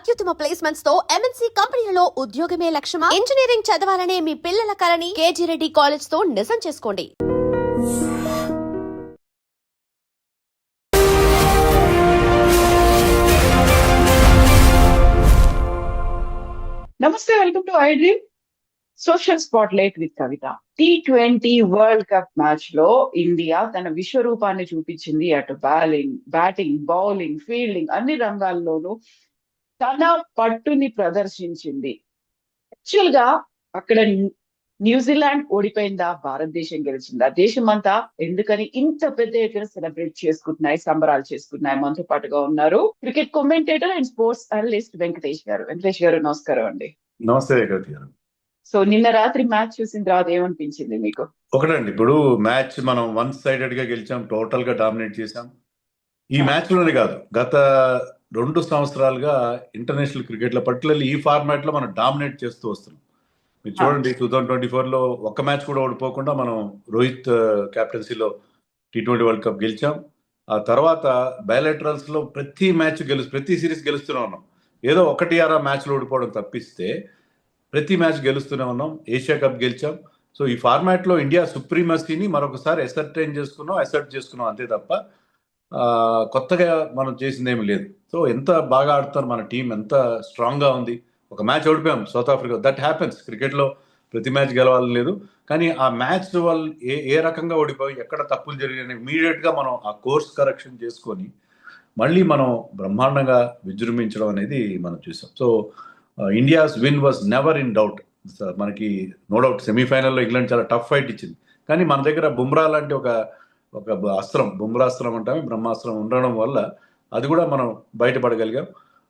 అత్యుత్తమ ప్లేస్మెంట్స్ తో ఎంఎన్సీ కంపెనీలలో ఉద్యోగమే లక్ష్యమా? ఇంజనీరింగ్ చదవాలనే మీ పిల్లల కలని కేజీ రెడ్డి కాలేజ్ తో నిజం చేసుకోండి. నమస్తే, welcome to I dream social spot light with Kavitha. T20 world cup match లో ఇండియా తన విశ్వరూపాన్ని చూపించింది. అటు బ్యాటింగ్, బౌలింగ్, ఫీల్డింగ్ అన్ని రంగాల్లోనూ తన పట్టుని ప్రదర్శించింది. యాక్చువల్ గా అక్కడ న్యూజిలాండ్ ఓడిపోయిందా, భారతదేశం గెలిచిందా? దేశం అంతా ఎందుకని ఇంత పెద్ద ఎత్తున సెలబ్రేట్ చేసుకుంటున్నాయి, సంబరాలు చేసుకుంటున్నాయి? మనతో పాటుగా ఉన్నారు cricket commentator and sports analyst Venkatesh గారు. వెంకటేష్ గారు, నమస్కారం అండి. నమస్తే కవిత గారు. సో నిన్న రాత్రి మ్యాచ్ చూసిన తర్వాత ఏమనిపించింది మీకు? ఒకటండి, ఇప్పుడు మ్యాచ్ మనం వన్ సైడెడ్ గా గెలిచాం, టోటల్ గా డామినేట్ చేశాం. ఈ మ్యాచ్ లోనే కాదు, గత 2 సంవత్సరాలుగా ఇంటర్నేషనల్ క్రికెట్ లో పర్టికులర్లీ ఈ ఫార్మాట్ లో మనం డామినేట్ చేస్తూ వస్తున్నాం. మీరు చూడండి, 2024 లో ఒక్క మ్యాచ్ కూడా ఓడిపోకుండా మనం రోహిత్ కెప్టెన్సీలో T20 వరల్డ్ కప్ గెలిచాం. ఆ తర్వాత బయలాటరల్స్ లో ప్రతి సిరీస్ గెలుస్తూనే ఉన్నాం. ఏదో 1-6 మ్యాచ్లు ఓడిపోవడం తప్పిస్తే ప్రతి మ్యాచ్ గెలుస్తూనే ఉన్నాం. ఏషియా కప్ గెలిచాం. సో ఈ ఫార్మాట్ లో ఇండియా సుప్రీమసీని మరొకసారి అసర్ట్ చేసుకున్నాం అంతే తప్ప కొత్తగా మనం చేసింది ఏమి లేదు. సో ఎంత బాగా ఆడుతున్నారు మన టీం, ఎంత స్ట్రాంగ్ గా ఉంది. ఒక మ్యాచ్ ఓడిపోయాం South Africa, that happens. Cricket లో ప్రతి మ్యాచ్ గెలవాలని లేదు, కానీ ఆ మ్యాచ్ వాళ్ళు ఏ రకంగా ఓడిపోయి ఎక్కడ తప్పులు జరిగాయని ఇమీడియట్ గా మనం ఆ కోర్స్ కరెక్షన్ చేసుకొని మళ్ళీ మనం బ్రహ్మాండంగా విజృంభించడం అనేది మనం చూసాం. So India's win was never in doubt. మనకి నో డౌట్ సెమీఫైనల్లో ఇంగ్లాండ్ చాలా టఫ్ ఫైట్ ఇచ్చింది, కానీ మన దగ్గర బుమ్రా లాంటి ఒక అస్త్రం, బుమ్రాస్త్రం అంటే బ్రహ్మాస్త్రం ఉండడం వల్ల అది కూడా మనం బయటపడగలిగాం.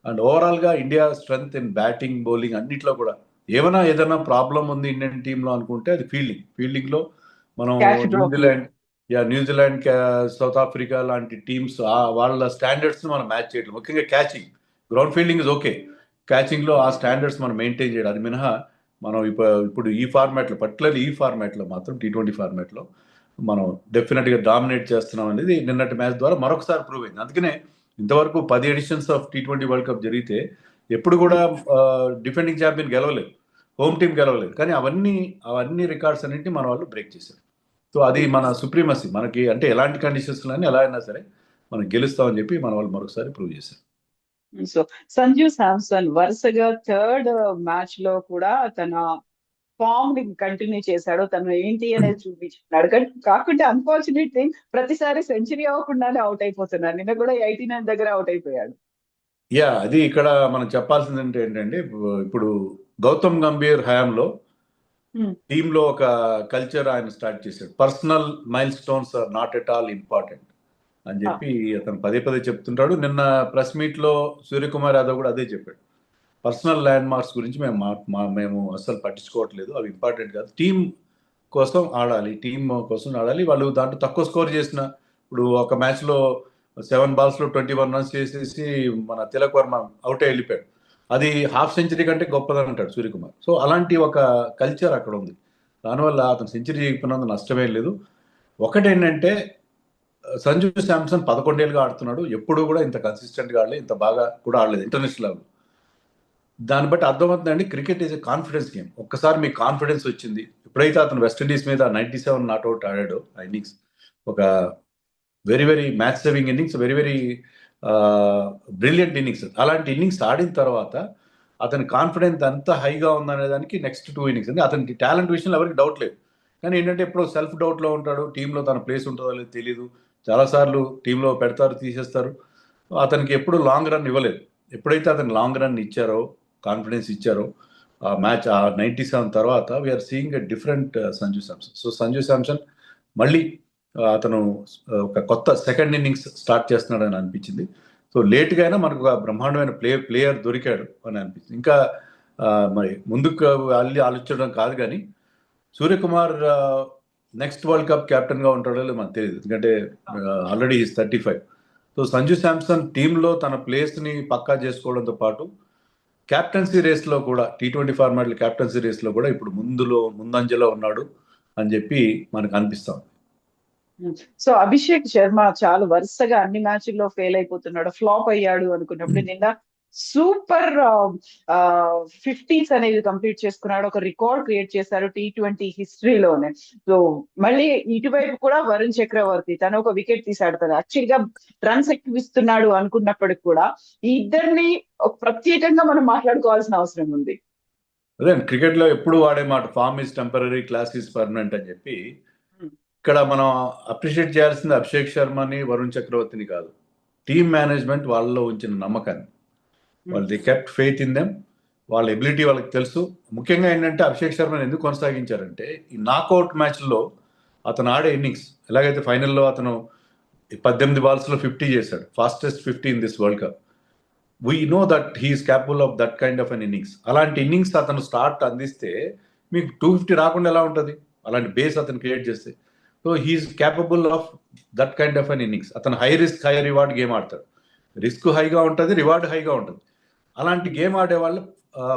అండ్ ఓవరాల్గా India strength in batting, bowling అన్నిట్లో కూడా ఏదైనా ప్రాబ్లం ఉంది ఇండియన్ టీంలో అనుకుంటే అది ఫీల్డింగ్లో మనం న్యూజిలాండ్, సౌత్ ఆఫ్రికా లాంటి టీమ్స్ వాళ్ళ స్టాండర్డ్స్ మనం మ్యాచ్ చేయడం. ముఖ్యంగా catching, ground fielding is okay, క్యాచింగ్లో ఆ స్టాండర్డ్స్ మనం మెయింటైన్ చేయడం. అది మినహా మనం ఇప్పుడు ఈ ఫార్మాట్లో, పర్టికులర్లీ ఈ ఫార్మాట్లో మాత్రం T20 ఫార్మాట్లో మనం డెఫినెట్గా డామినేట్ చేస్తున్నాం అనేది నిన్నటి మ్యాచ్ ద్వారా మరొకసారి ప్రూవ్ అయింది. అందుకనే ఇంతవరకు 10 editions of T20 world cup జరిగితే ఎప్పుడు కూడా డిఫెండింగ్ ఛాంపియన్ గెలవలేదు, హోమ్ టీం గెలవలేదు, కానీ అవన్నీ రికార్డ్స్ అన్నింటినీ మన వాళ్ళు బ్రేక్ చేశారు. సో అది మన సుప్రీమసీ. మనకి అంటే ఎలాంటి కండిషన్స్ ఎలా అయినా సరే మనం గెలుస్తామని చెప్పి మన వాళ్ళు మరొకసారి ప్రూవ్ చేశారు. సో సంజు శాంసన్ వరుసగా థర్డ్ మ్యాచ్ లో కూడా తన ఫామ్ ని కంటిన్యూ చేశాడు. తను ఏంటి అనేది చూపించుకున్నాడు. కాకుండా అన్ఫార్చునేట్ థింగ్, ప్రతిసారి సెంచరీ అవ్వకుండానే అవుట్ అయిపోతున్నాడు. నిన్న కూడా 89 దగ్గర అవుట్ అయిపోయాడు. అది ఇక్కడ మనం చెప్పాల్సింది ఏంటంటే, ఇప్పుడు గౌతమ్ గంభీర్ హయాంలో టీంలో ఒక కల్చర్ ఆయన స్టార్ట్ చేశాడు. Personal milestones are not at all important అని చెప్పి అతను పదే చెప్తుంటాడు. నిన్న ప్రెస్ మీట్ లో సూర్యకుమార్ యాదవ్ కూడా అదే చెప్పాడు. పర్సనల్ ల్యాండ్ మార్క్స్ గురించి మేము అస్సలు పట్టించుకోవట్లేదు, అవి ఇంపార్టెంట్ కాదు, టీం కోసం ఆడాలి. వాళ్ళు దాంట్లో తక్కువ స్కోర్ చేసిన, ఇప్పుడు ఒక మ్యాచ్ లో 7 balls లో 21 runs చేసేసి మన తిలక్ వర్మ అవుట్ అయి వెళ్ళిపోయాడు. అది హాఫ్ సెంచరీ కంటే గొప్పదని అంటాడు సూర్యకుమార్. సో అలాంటి ఒక కల్చర్ అక్కడ ఉంది. దానివల్ల అతను సెంచరీ చేయకపోయినందుకు నష్టమే లేదు. ఒకటేంటంటే, సంజు శాంసన్ 11 ఏళ్ళుగా ఆడుతున్నాడు, ఎప్పుడు కూడా ఇంత కన్సిస్టెంట్గా ఆడలేదు, ఇంత బాగా కూడా ఆడలేదు ఇంటర్నేషనల్ లెవెల్. దాన్ని బట్టి అర్థమవుతుందండి, cricket is a confidence game. ఒక్కసారి మీకు కాన్ఫిడెన్స్ వచ్చింది, ఎప్పుడైతే అతను వెస్టిండీస్ మీద 97 నాట్అవుట్ ఆడాడో, ఆ ఇన్నింగ్స్ ఒక very match saving innings, very brilliant innings. అలాంటి ఇన్నింగ్స్ ఆడిన తర్వాత అతని కాన్ఫిడెన్స్ ఎంత హైగా ఉందనే దానికి నెక్స్ట్ 2 innings అంటే అతనికి టాలెంట్ విషయంలో ఎవరికి డౌట్ లేదు, కానీ ఏంటంటే ఎప్పుడో సెల్ఫ్ డౌట్లో ఉంటాడు, టీంలో తన ప్లేస్ ఉంటుందో లేదో తెలియదు, చాలాసార్లు టీంలో పెడతారు, తీసేస్తారు. అతనికి ఎప్పుడు లాంగ్ రన్ ఇవ్వలేదు. ఎప్పుడైతే అతను లాంగ్ రన్ ఇచ్చారో, కాన్ఫిడెన్స్ ఇచ్చారో, ఆ మ్యాచ్ ఆ 97 తర్వాత we're seeing a different Sanju Samson. So Sanju Samson మళ్ళీ అతను ఒక కొత్త సెకండ్ ఇన్నింగ్స్ స్టార్ట్ చేస్తున్నాడని అనిపించింది. సో లేట్గా అయినా మనకు ఒక బ్రహ్మాండమైన ప్లేయర్ దొరికాడు అని అనిపించింది. ఇంకా మరి ముందుకు ఆలోచించడం కాదు, కానీ సూర్యకుమార్ నెక్స్ట్ వరల్డ్ కప్ కెప్టెన్గా ఉంటాడో లేదో మనకు తెలియదు, ఎందుకంటే already is 35. So Sanju Samson టీంలో తన ప్లేస్ని పక్కా చేసుకోవడంతో పాటు క్యాప్టెన్సీ రేస్లో కూడా, T20 ఫార్మాట్లో క్యాప్టెన్సీ రేస్లో కూడా ఇప్పుడు ముందంజలో ఉన్నాడు అని చెప్పి మనకు అనిపిస్తాం. సో అభిషేక్ శర్మ చాలా వరుసగా అన్ని మ్యాచ్ల్లో ఫెయిల్ అయిపోతున్నాడు, ఫ్లాప్ అయ్యాడు అనుకున్నప్పుడు నిన్న సూపర్ 50s అనేది కంప్లీట్ చేసుకున్నాడు. ఒక రికార్డ్ క్రియేట్ చేశారు T20 హిస్టరీలోనే. సో మళ్ళీ ఇటువైపు కూడా వరుణ్ చక్రవర్తి తను ఒక వికెట్ తీశాడు. తను యాక్చువల్ గా రన్స్ ఎక్కువిస్తున్నాడు అనుకున్నప్పటికి కూడా ఈ ఇద్దరిని ప్రత్యేకంగా మనం మాట్లాడుకోవాల్సిన అవసరం ఉంది. అదే క్రికెట్ లో ఎప్పుడు వాడే మాట form is temporary, class is permanent అని చెప్పి. ఇక్కడ మనం అప్రిషియేట్ చేయాల్సింది అభిషేక్ శర్మని, వరుణ్ చక్రవర్తిని కాదు, టీమ్ మేనేజ్మెంట్ వాళ్ళలో ఉంచిన నమ్మకాన్ని. వాళ్ళు the kept faith in them. వాళ్ళ ఎబిలిటీ వాళ్ళకి తెలుసు. ముఖ్యంగా ఏంటంటే అభిషేక్ శర్మని ఎందుకు కొనసాగించారంటే ఈ నాకౌట్ మ్యాచ్లో అతను ఆడే ఇన్నింగ్స్, ఎలాగైతే ఫైనల్లో అతను 18 బాల్స్లో 50 చేశాడు, fastest 50 in this world cup. We know that he's capable of that kind of an innings. అలాంటి ఇన్నింగ్స్ అతను స్టార్ట్ అందిస్తే మీకు 250 రాకుండా ఎలా ఉంటుంది, అలాంటి బేస్ అతను క్రియేట్ చేస్తే. So he is capable of that kind of an innings. అతను high risk high reward game ఆడతాడు. రిస్క్ హైగా ఉంటుంది, రివార్డ్ హైగా ఉంటుంది. అలాంటి గేమ్ ఆడే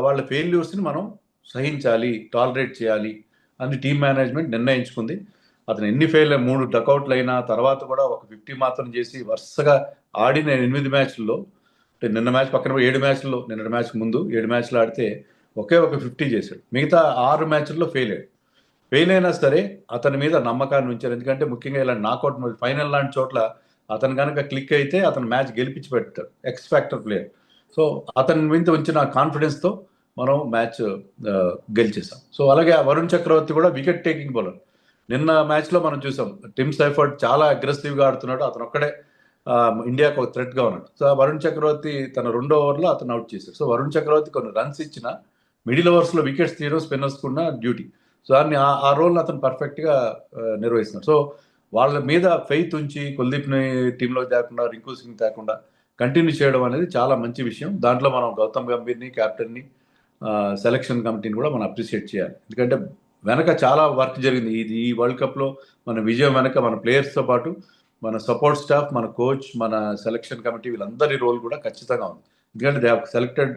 వాళ్ళ ఫెయిల్యూర్స్ని మనం సహించాలి, టాలరేట్ చేయాలి అని టీమ్ మేనేజ్మెంట్ నిర్ణయించుకుంది. అతను ఎన్ని ఫెయిల్ 3 డకౌట్లు అయినా తర్వాత కూడా ఒక 50 మాత్రం చేసి వరుసగా ఆడిన 8 మ్యాచ్ల్లో, అంటే నిన్న మ్యాచ్ పక్కన 7 మ్యాచ్ల్లో, నిన్న మ్యాచ్ ముందు 7 మ్యాచ్లు ఆడితే ఒకే ఒక 50 చేశాడు. మిగతా 6 మ్యాచ్ల్లో ఫెయిల్ అయ్యాడు. ఫెయిల్ అయినా సరే అతని మీద నమ్మకాన్ని ఉంచారు. ఎందుకంటే ముఖ్యంగా ఇలాంటి నాకౌట్ ఫైనల్ లాంటి చోట్ల అతను కనుక క్లిక్ అయితే అతను మ్యాచ్ గెలిపించి పెడతాడు, ఎక్స్ ఫ్యాక్టర్ ప్లేయర్. సో అతని మీద ఉంచిన కాన్ఫిడెన్స్తో మనం మ్యాచ్ గెలిచేసాం. సో అలాగే వరుణ్ చక్రవర్తి కూడా వికెట్ టేకింగ్ బౌలర్. నిన్న మ్యాచ్లో మనం చూసాం టిమ్ సైఫర్డ్ చాలా అగ్రెసివ్గా ఆడుతున్నాడు, అతను ఒక్కడే ఇండియాకు ఒక థ్రెట్గా ఉన్నాడు. సో వరుణ్ చక్రవర్తి తన 2వ ఓవర్లో అతను అవుట్ చేశాడు. సో వరుణ్ చక్రవర్తి కొన్ని రన్స్ ఇచ్చిన మిడిల్ ఓవర్స్లో వికెట్స్ తీయడం స్పిన్నర్స్ కూడా డ్యూటీ. సో దాన్ని ఆ రోల్ని అతను పర్ఫెక్ట్గా నిర్వహిస్తున్నాడు. సో వాళ్ళ మీద ఫెయిత్ ఉంచి కుల్దీప్ని టీంలో తేకుండా, రింకు సింగ్ తేకుండా కంటిన్యూ చేయడం అనేది చాలా మంచి విషయం. దాంట్లో మనం గౌతమ్ గంభీర్ని, క్యాప్టెన్ని, సెలక్షన్ కమిటీని కూడా మనం అప్రిషియేట్ చేయాలి. ఎందుకంటే వెనక చాలా వర్క్ జరిగింది. ఈ వరల్డ్ కప్లో మన విజయం వెనక మన ప్లేయర్స్తో పాటు మన సపోర్ట్ స్టాఫ్, మన కోచ్, మన సెలక్షన్ కమిటీ వీళ్ళందరి రోల్ కూడా ఖచ్చితంగా ఉంది. ఎందుకంటే they have selected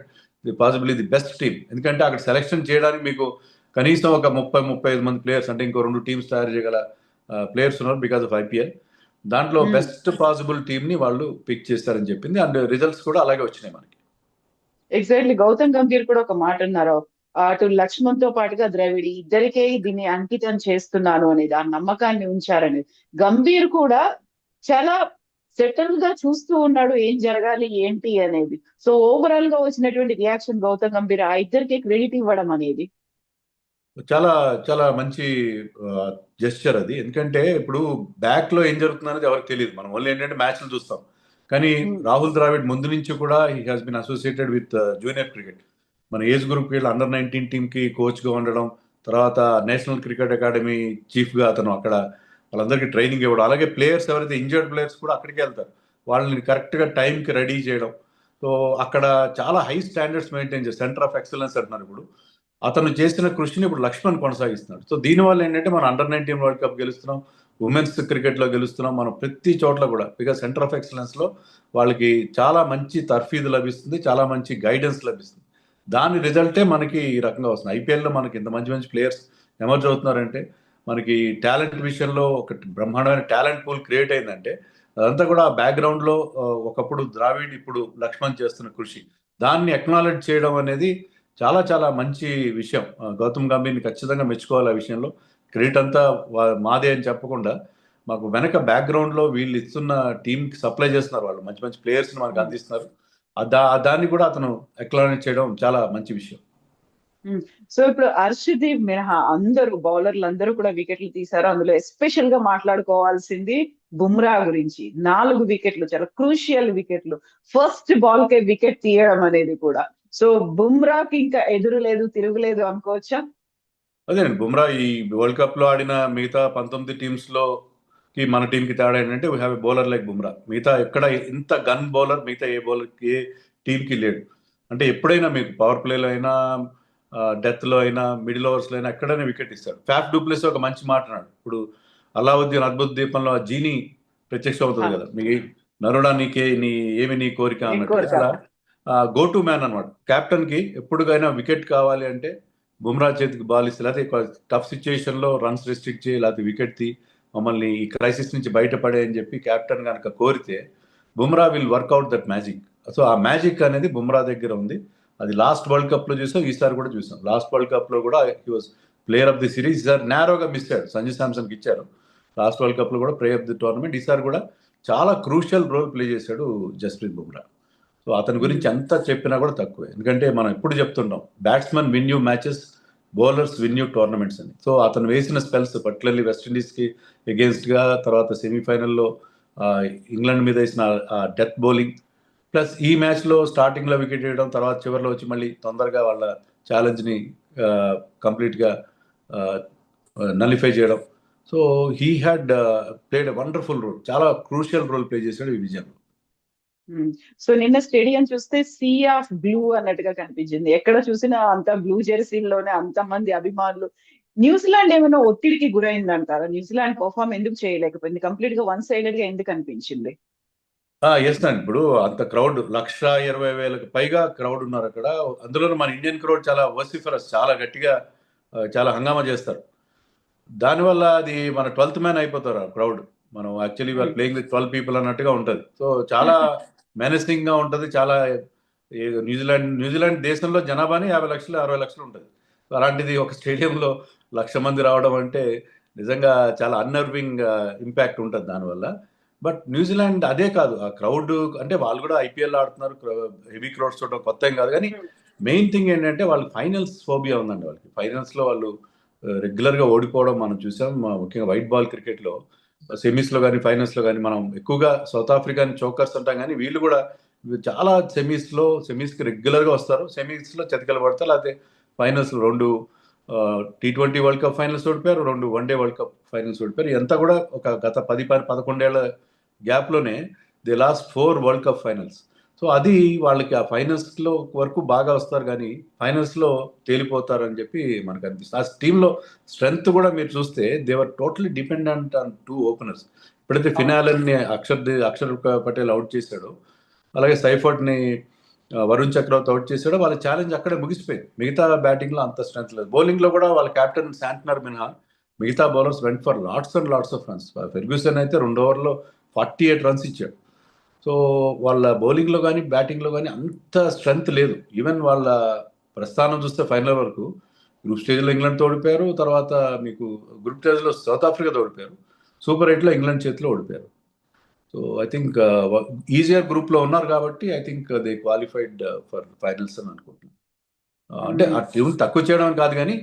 possibly the best team. ఎందుకంటే అక్కడ సెలక్షన్ చేయడానికి మీకు కనీసం ఒక 30-35 మంది ప్లేయర్స్, అంటే ఇంకో 2 టీమ్స్ తయారు చేయగల ప్లేయర్స్ ఉన్నారు బికాస్ ఆఫ్ IPL. దాంట్లో బెస్ట్ పాసిబుల్ టీమ్ని వాళ్ళు పిక్ చేస్తారని చెప్పింది. అండ్ రిజల్ట్స్ కూడా అలాగే వచ్చినాయి మనకి. ఎగ్జాక్ట్లీ. గౌతమ్ గంభీర్ కూడా ఒక మాట అన్నారు, అటు లక్ష్మణ్ తో పాటుగా ద్రవిడ్ ఇద్దరికే దీన్ని అంకితం చేస్తున్నాను అనేది, ఆ నమ్మకాన్ని ఉంచారనేది. గంభీర్ కూడా చాలా సెటిల్ గా చూస్తూ ఉన్నాడు ఏం జరగాలి ఏంటి అనేది. సో ఓవరాల్ గా వచ్చినటువంటి రియాక్షన్ గౌతమ్ గంభీర్ ఆ ఇద్దరికి క్రెడిట్ ఇవ్వడం అనేది చాలా చాలా మంచి జెస్చర్ అది. ఎందుకంటే ఇప్పుడు బ్యాక్లో ఏం జరుగుతుంది అనేది ఎవరికి తెలియదు. మనం ఓన్లీ ఏంటంటే మ్యాచ్లు చూస్తాం. కానీ రాహుల్ ద్రావిడ్ ముందు నుంచి కూడా he has been associated with junior cricket. మన ఏజ్ గ్రూప్కి వెళ్ళి అండర్ 19 టీమ్కి కోచ్గా ఉండడం, తర్వాత నేషనల్ క్రికెట్ అకాడమీ చీఫ్గా అతను అక్కడ వాళ్ళందరికీ ట్రైనింగ్ ఇవ్వడం. అలాగే ప్లేయర్స్ ఎవరైతే ఇంజర్డ్ ప్లేయర్స్ కూడా అక్కడికి వెళ్తారు, వాళ్ళని కరెక్ట్గా టైంకి రెడీ చేయడం. సో అక్కడ చాలా హై స్టాండర్డ్స్ మెయింటైన్ చేస్తారు. సెంటర్ ఆఫ్ ఎక్సలెన్స్ అంటున్నారు. ఇప్పుడు అతను చేసిన కృషిని ఇప్పుడు లక్ష్మణ్ కొనసాగిస్తున్నాడు. సో దీనివల్ల ఏంటంటే మనం అండర్ 19 వరల్డ్ కప్ గెలుస్తున్నాం, ఉమెన్స్ క్రికెట్లో గెలుస్తున్నాం, మనం ప్రతి చోట్ల కూడా. బికాజ్ సెంటర్ ఆఫ్ ఎక్సలెన్స్లో వాళ్ళకి చాలా మంచి తర్ఫీదు లభిస్తుంది, చాలా మంచి గైడెన్స్ లభిస్తుంది. దాని రిజల్టే మనకి ఈ రకంగా వస్తుంది. IPLలో మనకి ఇంత మంచి మంచి ప్లేయర్స్ ఎమర్జ్ అవుతున్నారంటే మనకి టాలెంట్ విషయంలో ఒక బ్రహ్మాండమైన టాలెంట్ పూల్ క్రియేట్ అయిందంటే అదంతా కూడా బ్యాక్గ్రౌండ్లో ఒకప్పుడు ద్రావిడ్, ఇప్పుడు లక్ష్మణ్ చేస్తున్న కృషి, దాన్ని అక్నాలెడ్జ్ చేయడం అనేది చాలా చాలా మంచి విషయం. గౌతమ్ గంభీర్ని ఖచ్చితంగా మెచ్చుకోవాలి. ఆ విషయంలో క్రెడిట్ అంతా మాదే అని చెప్పకుండా మాకు వెనక బ్యాక్గ్రౌండ్లో వీళ్ళు ఇస్తున్న టీంకి సప్లై చేస్తున్నారు, వాళ్ళు మంచి మంచి ప్లేయర్స్ని మనకు అందిస్తున్నారు. దాన్ని కూడా అతను అక్నాలెడ్జ్ చేయడం చాలా మంచి విషయం. సో ఇప్పుడు హర్షదీప్ మినహా అందరూ బౌలర్లు అందరూ కూడా వికెట్లు తీశారు. అందులో ఎస్పెషల్ గా మాట్లాడుకోవాల్సింది బుమ్రా గురించి. 4 వికెట్లు, చాలా క్రూషియల్ వికెట్లు, ఫస్ట్ బాల్ కే వికెట్ తీయడం అనేది కూడా. సో బుమ్రాకి ఇంకా ఎదురు లేదు, తిరుగులేదు అనుకోవచ్చా? అదేనండి, బుమ్రా ఈ వరల్డ్ కప్ లో ఆడిన మిగతా 19 టీమ్స్ లో మన టీం కి తేడా ఏంటంటే we have a bowler like Bumrah. మిగతా ఎక్కడ ఇంత గన్ బౌలర్ మిగతా ఏ టీం కి లేడు. అంటే ఎప్పుడైనా మీకు పవర్ ప్లేలో అయినా, డెత్ లో అయినా, మిడిల్ ఓవర్స్ లో అయినా ఎక్కడైనా వికెట్ ఇస్తాడు. ఫ్యాఫ్ డూప్లెస్ ఒక మంచి మాట అన్నాడు. ఇప్పుడు అలావుద్దీన్ అద్భుత దీపంలో ఆ జీని ప్రత్యక్షం అవుతుంది కదా, మీ నరుడా నీకే నీ కోరిక అన్నట్టు. గో టు మ్యాన్ అనమాట. కెప్టెన్ కి ఎప్పుడుకైనా వికెట్ కావాలి అంటే బుమ్రా చేతికి బాల్ ఇస్తే, లేకపోతే టఫ్ సిచ్యుయేషన్ లో రన్స్ రెస్ట్రిక్ట్ చేయి, లేకపోతే వికెట్ తీ, మమ్మల్ని ఈ క్రైసిస్ నుంచి బయటపడే అని చెప్పి కెప్టెన్ కనుక కోరితే Bumrah will work out that magic. So ఆ మ్యాజిక్ అనేది బుమ్రా దగ్గర ఉంది. అది లాస్ట్ వరల్డ్ కప్ లో చూసాం, ఈసారి కూడా చూసాం. లాస్ట్ వరల్డ్ కప్ లో కూడా he was player of the series. ఈసారి నేరోగా మిస్ అయ్యాడు, సంజు శాంసన్కి ఇచ్చారు. లాస్ట్ వరల్డ్ కప్ లో కూడా ప్లేయర్ ఆఫ్ ది టోర్నమెంట్. ఈసారి కూడా చాలా క్రూషియల్ రోల్ ప్లే చేశాడు జస్ప్రీత్ బుమ్రా. సో అతని గురించి ఎంత చెప్పినా కూడా తక్కువే. ఎందుకంటే మనం ఎప్పుడు చెప్తుంటాం, batsmen win you matches, bowlers win you tournaments అని. సో అతను వేసిన స్పెల్స్ పర్టికులర్లీ వెస్టిండీస్కి ఎగెన్స్ట్గా, తర్వాత సెమీఫైనల్లో ఇంగ్లాండ్ మీద వేసిన డెత్ బౌలింగ్, ప్లస్ ఈ మ్యాచ్లో స్టార్టింగ్లో వికెట్ వేయడం, తర్వాత చివరిలో వచ్చి మళ్ళీ తొందరగా వాళ్ళ ఛాలెంజ్ని కంప్లీట్గా నలిఫై చేయడం. So he had played a wonderful role, చాలా క్రూషియల్ రోల్ ప్లే చేశాడు ఈ విజయంలో. సో నిన్న స్టేడియం చూస్తే సీ ఆఫ్ బ్లూ అన్నట్టుగా కనిపించింది. ఎక్కడ చూసినా అంత బ్లూ జెర్సీల్లోనే అంతమంది అభిమానులు. న్యూజిలాండ్ ఏమైనా ఒత్తిడికి గురైందంటారా? న్యూజిలాండ్ పర్ఫార్మ్ ఎందుకు చేయలేకపోయింది? కంప్లీట్ గా వన్ సైడెడ్ గా ఎందుకు అనిపించింది? ఎస్ అండి, ఇప్పుడు అంత క్రౌడ్ 1,20,000కి పైగా క్రౌడ్ ఉన్నారు అక్కడ. అందులో మన ఇండియన్ క్రౌడ్ చాలా వసిఫరస్, చాలా గట్టిగా చాలా హంగామా చేస్తారు. దానివల్ల అది మన 12th మ్యాన్ అయిపోతారు ఆ క్రౌడ్. మనం యాక్చువల్లీ వాళ్ళు ప్లేయింగ్ విత్ 12 పీపుల్ అన్నట్టుగా ఉంటుంది. సో చాలా మెనసింగ్ గా ఉంటుంది. చాలా న్యూజిలాండ్ దేశంలో జనాభాని 50 లక్షలు 60 లక్షలు ఉంటుంది. అలాంటిది ఒక స్టేడియంలో 1,00,000 మంది రావడం అంటే నిజంగా చాలా అన్నర్వింగ్ ఇంపాక్ట్ ఉంటుంది దానివల్ల. బట్ న్యూజిలాండ్ అదే కాదు, ఆ క్రౌడ్ అంటే వాళ్ళు కూడా ఐపీఎల్ ఆడుతున్నారు, హెవీ క్రౌడ్స్ చూడడం కొత్త ఏం కాదు. కానీ మెయిన్ థింగ్ ఏంటంటే వాళ్ళకి ఫైనల్స్ ఫోబియా ఉందండి. వాళ్ళకి ఫైనల్స్లో వాళ్ళు రెగ్యులర్గా ఓడిపోవడం మనం చూసాం. ముఖ్యంగా వైట్ బాల్ క్రికెట్లో సెమీస్లో కానీ ఫైనల్స్లో కానీ మనం ఎక్కువగా సౌత్ ఆఫ్రికాని చోకర్స్ అంటాం, కానీ వీళ్ళు కూడా చాలా సెమీస్కి రెగ్యులర్గా వస్తారు. సెమీస్లో చతికిల పడతారు, లేకపోతే finals 2 T20 world cup finals ఓడిపోయారు, 2 వన్డే వరల్డ్ కప్ ఫైనల్స్ ఓడిపోయారు. ఎంత కూడా ఒక గత 10-11 ఏళ్ల గ్యాప్లోనే they last 4 world cup finals. So అది వాళ్ళకి ఆ ఫైనల్స్లో వరకు బాగా వస్తారు, కానీ ఫైనల్స్లో తేలిపోతారని చెప్పి మనకు అనిపిస్తుంది. ఆ టీంలో స్ట్రెంగ్త్ కూడా మీరు చూస్తే దేవర్ టోటలీ డిపెండెంట్ ఆన్ 2 ఓపెనర్స్. ఎప్పుడైతే ఫినాలని అక్షర్ పటేల్ అవుట్ చేశాడో, అలాగే సైఫర్ట్ని వరుణ్ చక్రవర్తి అవుట్ చేశాడో, వాళ్ళ ఛాలెంజ్ అక్కడే ముగిసిపోయింది. మిగతా బ్యాటింగ్లో అంత స్ట్రెంత్ లేదు. బౌలింగ్లో కూడా వాళ్ళ కెప్టెన్ శాంట్నర్ మినహా మిగతా bowlers went for lots and lots of runs. Ferguson అయితే 2 ఓవర్లో 48 రన్స్ ఇచ్చాడు. సో వాళ్ళ బౌలింగ్లో కానీ బ్యాటింగ్లో కానీ అంత స్ట్రెంగ్త్ లేదు. ఈవెన్ వాళ్ళ ప్రస్థానం చూస్తే ఫైనల్ వరకు గ్రూప్ స్టేజ్లో ఇంగ్లాండ్తో ఓడిపోయారు, తర్వాత మీకు గ్రూప్ స్టేజ్లో సౌత్ ఆఫ్రికాతో ఓడిపోయారు, సూపర్ 8లో ఇంగ్లాండ్ చేతిలో ఓడిపోయారు. సో ఐ థింక్ ఈజియర్ గ్రూప్లో ఉన్నారు కాబట్టి I think they qualified for finals అని అనుకుంటున్నాను. అంటే ఆ టీం తక్కువ చేయడం కాదు, కానీ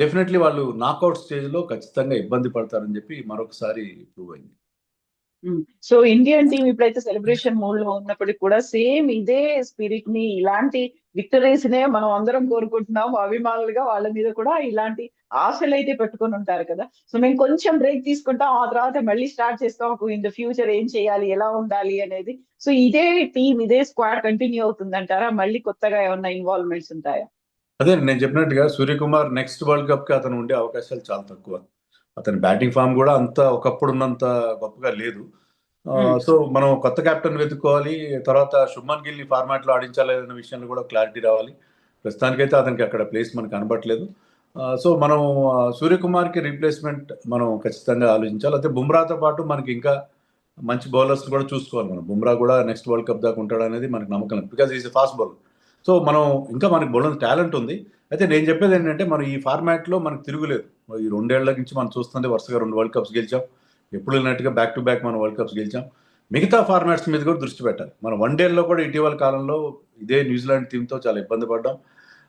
డెఫినెట్లీ వాళ్ళు నాకౌట్ స్టేజ్లో ఖచ్చితంగా ఇబ్బంది పడతారని చెప్పి మరొకసారి ప్రూవ్ అయింది. సో ఇండియన్ టీం ఇప్పుడైతే సెలబ్రేషన్ మూడ్ లో ఉన్నప్పటికీ కూడా సేమ్ ఇదే స్పిరిట్ ని, ఇలాంటి విక్టరీస్ నే మనం అందరం కోరుకుంటున్నాం. అభిమానులుగా వాళ్ళ మీద కూడా ఇలాంటి ఆశలు అయితే పెట్టుకొని ఉంటారు కదా. సో మేము కొంచెం బ్రేక్ తీసుకుంటాం, ఆ తర్వాత మళ్ళీ స్టార్ట్ చేస్తాం ఇన్ ద ఫ్యూచర్ ఏం చేయాలి, ఎలా ఉండాలి అనేది. సో ఇదే టీం, ఇదే స్క్వాడ్ కంటిన్యూ అవుతుందంటారా? మళ్ళీ కొత్తగా ఏమన్నా ఇన్వాల్వ్మెంట్స్ ఉంటాయా? అదే నేను చెప్పినట్టుగా సూర్యకుమార్ నెక్స్ట్ వరల్డ్ కప్ కి అతను ఉండే అవకాశాలు చాలా తక్కువ. అతని బ్యాటింగ్ ఫామ్ కూడా అంత ఒకప్పుడు ఉన్నంత గొప్పగా లేదు. సో మనం కొత్త కెప్టెన్ వెతుక్కోవాలి. తర్వాత శుభ్మన్ గిల్ ని ఫార్మాట్ లో ఆడించాలి అనే విషయంలో కూడా క్లారిటీ రావాలి. ప్రస్తుతానికైతే అతనికి అక్కడ ప్లేస్ మనకు కనబట్లేదు. సో మనం సూర్యకుమార్ కి రీప్లేస్మెంట్ మనం ఖచ్చితంగా ఆలోచించాలి. అయితే బుమ్రాతో పాటు మనకి ఇంకా మంచి బౌలర్స్ కూడా చూసుకోవాలి. మనం బుమ్రా కూడా నెక్స్ట్ వరల్డ్ కప్ దాకా ఉంటాడు అనేది మనకు నమ్మకం లేదు, because is fast bowler. So మనం ఇంకా మనకి బౌలర్ టాలెంట్ ఉంది. అయితే నేను చెప్పేది ఏంటంటే మనం ఈ ఫార్మాట్లో మనకు తిరుగులేదు. ఈ 2 ఏళ్ల నుంచి మనం చూస్తుంది వరుసగా 2 వరల్డ్ కప్స్ గెలిచాం. ఎప్పుడు వెళ్ళినట్టుగా బ్యాక్ టు బ్యాక్ మనం వరల్డ్ కప్స్ గెలిచాం. మిగతా ఫార్మాట్స్ మీద కూడా దృష్టి పెట్టాలి. మనం వన్డేల్లో కూడా ఇటీవల కాలంలో ఇదే న్యూజిలాండ్ టీంతో చాలా ఇబ్బంది పడ్డాం,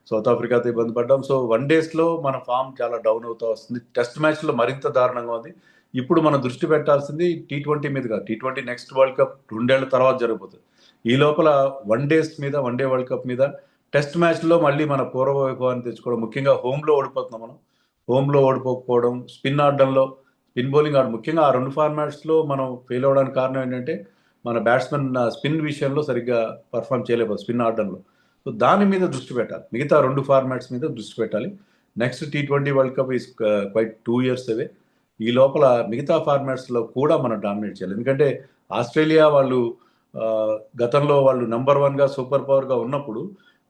సౌత్ ఆఫ్రికాతో ఇబ్బంది పడ్డాం. సో వన్డేస్లో మన ఫామ్ చాలా డౌన్ అవుతూ వస్తుంది. టెస్ట్ మ్యాచ్లో మరింత దారుణంగా ఉంది. ఇప్పుడు మనం దృష్టి పెట్టాల్సింది T20 మీద కాదు. T20 నెక్స్ట్ వరల్డ్ కప్ 2 ఏళ్ల తర్వాత జరగబోతుంది. ఈ లోపల వన్డేస్ మీద, వన్డే వరల్డ్ కప్ మీద, టెస్ట్ మ్యాచ్లో మళ్ళీ మన పూర్వ వైభవాన్ని తెచ్చుకోవడం. ముఖ్యంగా హోమ్లో ఓడిపోతున్నాం మనం. హోమ్లో ఓడిపోకపోవడం, స్పిన్ ఆడడంలో, స్పిన్ బౌలింగ్ ఆడ, ముఖ్యంగా ఆ 2 ఫార్మాట్స్లో మనం ఫెయిల్ అవ్వడానికి కారణం ఏంటంటే మన బ్యాట్స్మెన్ స్పిన్ విషయంలో సరిగ్గా పర్ఫామ్ చేయలేకపోతే స్పిన్ ఆడడంలో. సో దాని మీద దృష్టి పెట్టాలి. మిగతా 2 ఫార్మాట్స్ మీద దృష్టి పెట్టాలి. Next T20 world cup is quite 2 years అవే. ఈ లోపల మిగతా ఫార్మాట్స్లో కూడా మనం డామినేట్ చేయాలి. ఎందుకంటే ఆస్ట్రేలియా వాళ్ళు గతంలో వాళ్ళు నెంబర్ 1గా సూపర్ పవర్గా ఉన్నప్పుడు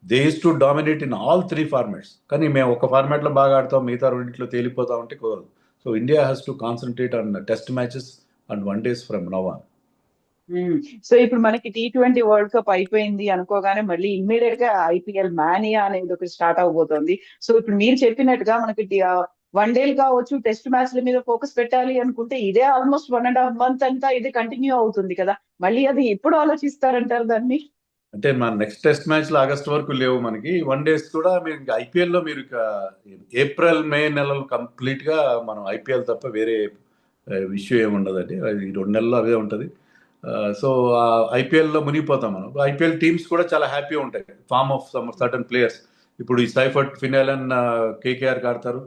they use to dominate in all 3 formats. కానీ మేము ఒక ఫార్మాట్లో బాగా ఆడతాం, మిగతా 2 తేలిపోతాం అంటే కుదరదు. So India has to concentrate on test matches and one days from now on. So ఇప్పుడు మనకి T20 వరల్డ్ కప్ అయిపోయింది అనుకోగానే మళ్ళీ ఇమ్మీడియట్ గా IPL మానియా అనేది ఒకటి స్టార్ట్ అవబోతోంది. సో ఇప్పుడు మీరు చెప్పినట్టుగా మనకి వన్ డేలు కావచ్చు, టెస్ట్ మ్యాచ్ల మీద ఫోకస్ పెట్టాలి అనుకుంటే ఇదే ఆల్మోస్ట్ 1.5 month అంతా ఇది కంటిన్యూ అవుతుంది కదా. మళ్ళీ అది ఎప్పుడు ఆలోచిస్తారంటారు దాన్ని? అంటే మన నెక్స్ట్ టెస్ట్ మ్యాచ్లు ఆగస్ట్ వరకు లేవు మనకి. వన్ డేస్ కూడా మీరు ఇంకా ఐపీఎల్లో మీరు ఇక ఏప్రిల్ మే నెలలు కంప్లీట్గా మనం ఐపీఎల్ తప్ప వేరే ఇష్యూ ఏమి ఉండదండి. అది ఈ 2 నెలలు అవే ఉంటుంది. సో ఐపీఎల్లో మునిగిపోతాం మనం. ఐపీఎల్ టీమ్స్ కూడా చాలా హ్యాపీగా ఉంటాయి, form of some certain players. ఇప్పుడు ఈ సైఫర్ట్ ఫినాలన్ కేకేఆర్కి ఆడతారు.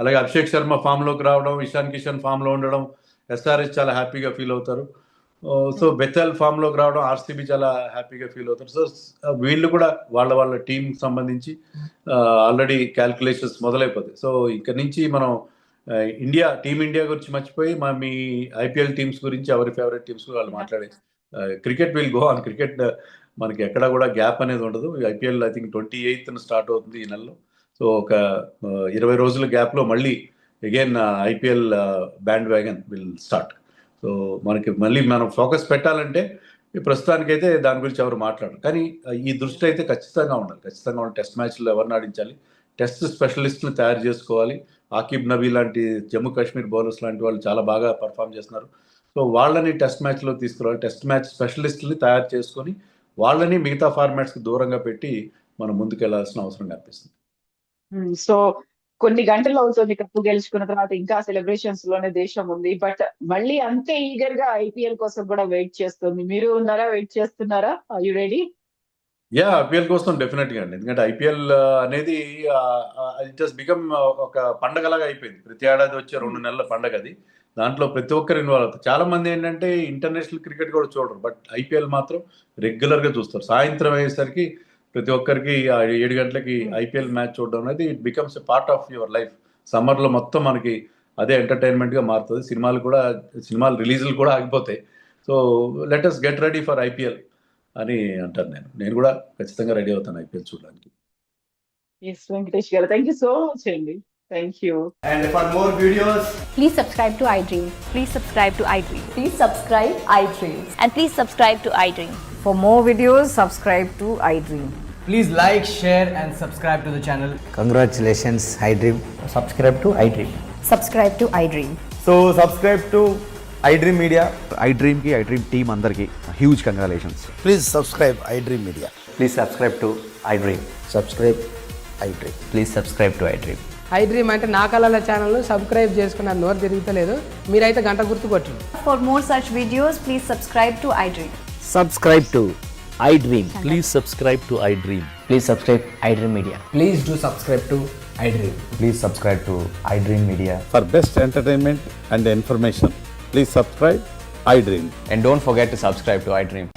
అలాగే అభిషేక్ శర్మ ఫామ్లోకి రావడం, ఇషాన్ కిషన్ ఫామ్లో ఉండడం, ఎస్ఆర్ఎస్ చాలా హ్యాపీగా ఫీల్ అవుతారు. సో బెతల్ ఫామ్లోకి రావడం, ఆర్సీబీ చాలా హ్యాపీగా ఫీల్ అవుతారు. సో వీళ్ళు కూడా వాళ్ళ టీం సంబంధించి ఆల్రెడీ క్యాల్కులేషన్స్ మొదలైపోతాయి. సో ఇక్కడ నుంచి మనం టీమిండియా గురించి మర్చిపోయి మీ ఐపీఎల్ టీమ్స్ గురించి, ఎవరి ఫేవరెట్ టీమ్స్ వాళ్ళు మాట్లాడే cricket will go on. Cricket మనకి ఎక్కడా కూడా గ్యాప్ అనేది ఉండదు. IPL I think 28th start అవుతుంది ఈ నెలలో. సో ఒక 20 రోజుల గ్యాప్లో మళ్ళీ again IPL band wagon will start. So మనకి మళ్ళీ మనం ఫోకస్ పెట్టాలంటే ప్రస్తుతానికైతే దాని గురించి ఎవరు మాట్లాడరు. కానీ ఈ దృష్టి అయితే ఖచ్చితంగా ఉండాలి. టెస్ట్ మ్యాచ్లో ఎవరిని ఆడించాలి, టెస్ట్ స్పెషలిస్ట్ని తయారు చేసుకోవాలి. ఆకిబ్ నబీ లాంటి జమ్మూ కాశ్మీర్ బౌలర్స్ లాంటి వాళ్ళు చాలా బాగా పర్ఫామ్ చేస్తున్నారు. సో వాళ్ళని టెస్ట్ మ్యాచ్లో తీసుకురావాలి. టెస్ట్ మ్యాచ్ స్పెషలిస్ట్ని తయారు చేసుకొని వాళ్ళని మిగతా ఫార్మాట్స్కి దూరంగా పెట్టి మనం ముందుకెళ్లాల్సిన అవసరం కనిపిస్తుంది. సో కొన్ని గంటలు అవుతుంది కప్పు గెలుచుకున్న తర్వాత, ఇంకా సెలబ్రేషన్స్ లోనే దేశం ఉంది. బట్ మళ్ళీ అంతే ఈగర్ గా ఐపీఎల్ కోసం కూడా వెయిట్ చేస్తుంది. మీరు ఉన్నారా, వెయిట్ చేస్తున్నారా? Are you ready? ఐపీఎల్ కోసం డెఫినెట్గా అండి. ఎందుకంటే ఐపీఎల్ అనేది ఇట్ హస్ బికమ్ ఒక పండగలాగా అయిపోయింది. ప్రతి ఏడాది వచ్చే 2 నెలల పండగ అది. దాంట్లో ప్రతి ఒక్కరు ఇన్వాల్వ్ అవుతారు. చాలా మంది ఏంటంటే ఇంటర్నేషనల్ క్రికెట్ కూడా చూడరు, బట్ ఐపీఎల్ మాత్రం రెగ్యులర్గా చూస్తారు. సాయంత్రం అయ్యేసరికి ప్రతి ఒక్కరికి 7 గంటలకి ఐపీఎల్ మ్యాచ్ చూడడం అనేది it becomes a part of your life. సమ్మర్లో మొత్తం మనకి అదే ఎంటర్టైన్మెంట్గా మారుతుంది. సినిమాలు రిలీజులు కూడా ఆగిపోతాయి. So let us get ready for IPL అని అంటాను నేను కూడా ఖచ్చితంగా రెడీ అవుతాను ఐపీఎల్ చూడడానికి. ఎస్ వెంకటేష్ గారు, థ్యాంక్ యూ సో మచ్ అండి. Thank you. And for more videos, Please subscribe to iDream. Please subscribe to iDream. Please subscribe iDream. And please subscribe to iDream. For more videos, subscribe to iDream. please like, share and subscribe to the channel. Congratulations, iDream. Subscribe to iDream. Subscribe to iDream. So subscribe to iDream Media. iDream ki iDream team andarki huge congratulations. Please subscribe iDream Media. Please subscribe to iDream. Subscribe iDream. Please subscribe to iDream. iDream అంటే నా కళల channel subscribe చేసుకున్న నోరు తిరుగుతలేదు. మీరైతే గంట గుర్తు కొట్టండి. For more such videos, please subscribe to iDream. Subscribe to iDream. Please subscribe to iDream. Please subscribe iDream Media. Please do subscribe to iDream. Please subscribe to iDream Media. For best entertainment and information, please subscribe iDream. And don't forget to subscribe to iDream.